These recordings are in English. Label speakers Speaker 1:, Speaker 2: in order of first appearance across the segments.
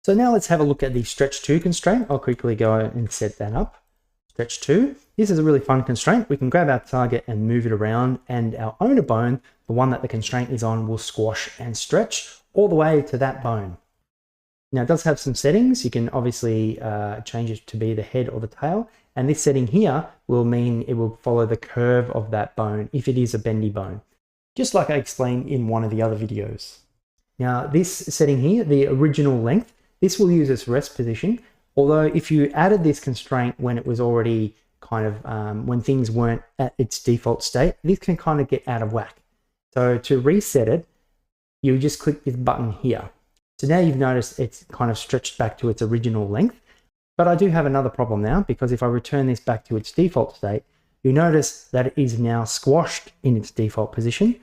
Speaker 1: So now let's have a look at the stretch 2 constraint. I'll quickly go and set that up. Stretch 2. This is a really fun constraint. We can grab our target and move it around, and our owner bone, the one that the constraint is on, will squash and stretch all the way to that bone. Now it does have some settings. You can obviously change it to be the head or the tail, and this setting here will mean it will follow the curve of that bone if it is a bendy bone, just like I explained in one of the other videos. Now this setting here, the original length, this will use its rest position, although if you added this constraint when it was already kind of, when things weren't at its default state, this can kind of get out of whack. So to reset it, you just click this button here. So now you've noticed it's kind of stretched back to its original length, but I do have another problem now, because if I return this back to its default state, you'll notice that it is now squashed in its default position.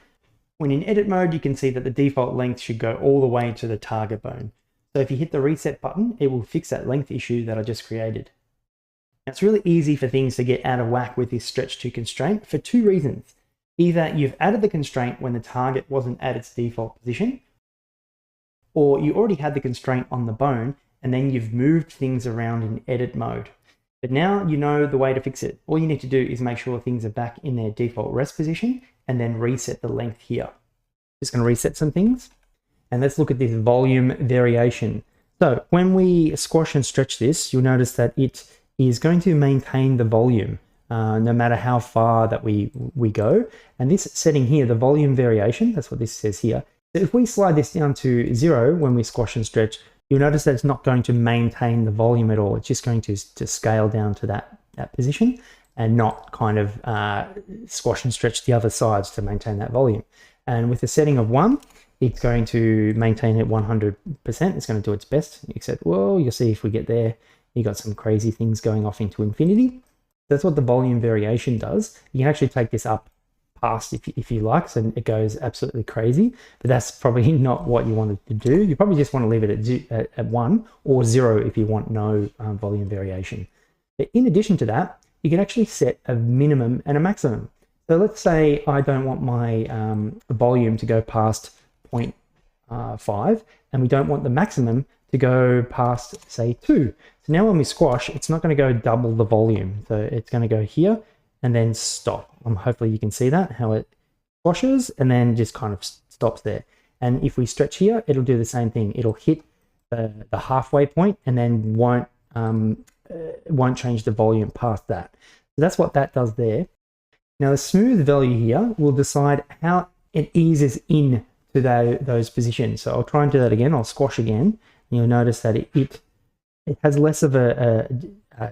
Speaker 1: When in edit mode, you can see that the default length should go all the way to the target bone. So if you hit the reset button, it will fix that length issue that I just created. Now, it's really easy for things to get out of whack with this stretch 2 constraint for two reasons. Either you've added the constraint when the target wasn't at its default position, or you already had the constraint on the bone and then you've moved things around in edit mode. But now you know the way to fix it. All you need to do is make sure things are back in their default rest position and then reset the length here. Just going to reset some things. And let's look at this volume variation. So when we squash and stretch this, you'll notice that it is going to maintain the volume no matter how far that we go. And this setting here, the volume variation, that's what this says here. If we slide this down to 0 when we squash and stretch, you'll notice that it's not going to maintain the volume at all. It's just going to scale down to that position and not kind of squash and stretch the other sides to maintain that volume. And with a setting of 1, it's going to maintain it 100%. It's going to do its best, except, well, you'll see if we get there, you got some crazy things going off into infinity. That's what the volume variation does. You can actually take this up past if you like, so it goes absolutely crazy, but that's probably not what you wanted to do. You probably just want to leave it at 1 or 0 if you want no volume variation. But in addition to that, you can actually set a minimum and a maximum. So let's say I don't want my volume to go past 0.5, and we don't want the maximum to go past, say, 2. So now when we squash, it's not going to go double the volume. So it's going to go here and then stop. Hopefully you can see that, how it squashes and then just kind of stops there. And if we stretch here, it'll do the same thing. It'll hit the halfway point and then won't change the volume past that. So that's what that does there. Now the smooth value here will decide how it eases in to those positions. So I'll try and do that again. I'll squash again. And you'll notice that it has less of a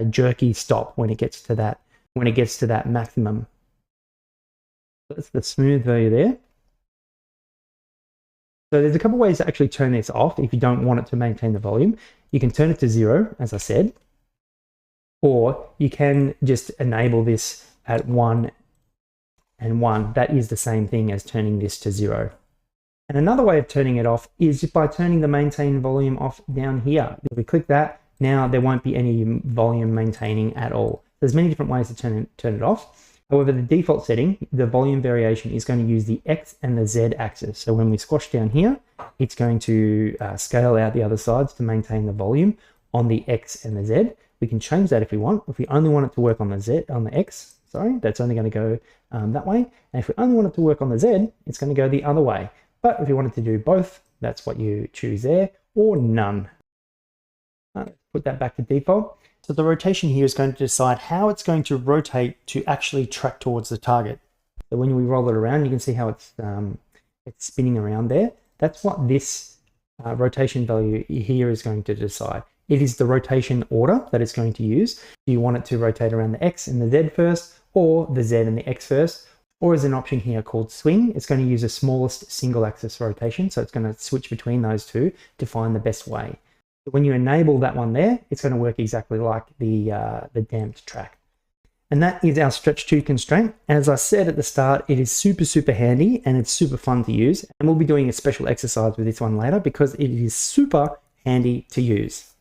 Speaker 1: jerky stop when it gets to that maximum. That's the smooth value there. So there's a couple ways to actually turn this off if you don't want it to maintain the volume. You can turn it to 0, as I said, or you can just enable this at 1 and 1. That is the same thing as turning this to 0. And another way of turning it off is by turning the maintain volume off down here. If we click that, now there won't be any volume maintaining at all. There's many different ways to turn it off. However, the default setting, the volume variation, is going to use the X and the Z axis. So when we squash down here, it's going to scale out the other sides to maintain the volume on the X and the Z. We can change that if we want. If we only want it to work on the X, sorry, that's only going to go that way. And if we only want it to work on the Z, it's going to go the other way. But if you wanted to do both, that's what you choose there, or none. Put that back to default. So the rotation here is going to decide how it's going to rotate to actually track towards the target. So when we roll it around, you can see how it's spinning around there. That's what this rotation value here is going to decide. It is the rotation order that it's going to use. Do you want it to rotate around the X and the Z first, or the Z and the X first? Or as an option here called swing, it's going to use the smallest single axis rotation. So it's going to switch between those two to find the best way. When you enable that one there, it's going to work exactly like the damped track. And that is our stretch 2 constraint. As I said at the start, it is super, super handy and it's super fun to use. And we'll be doing a special exercise with this one later because it is super handy to use.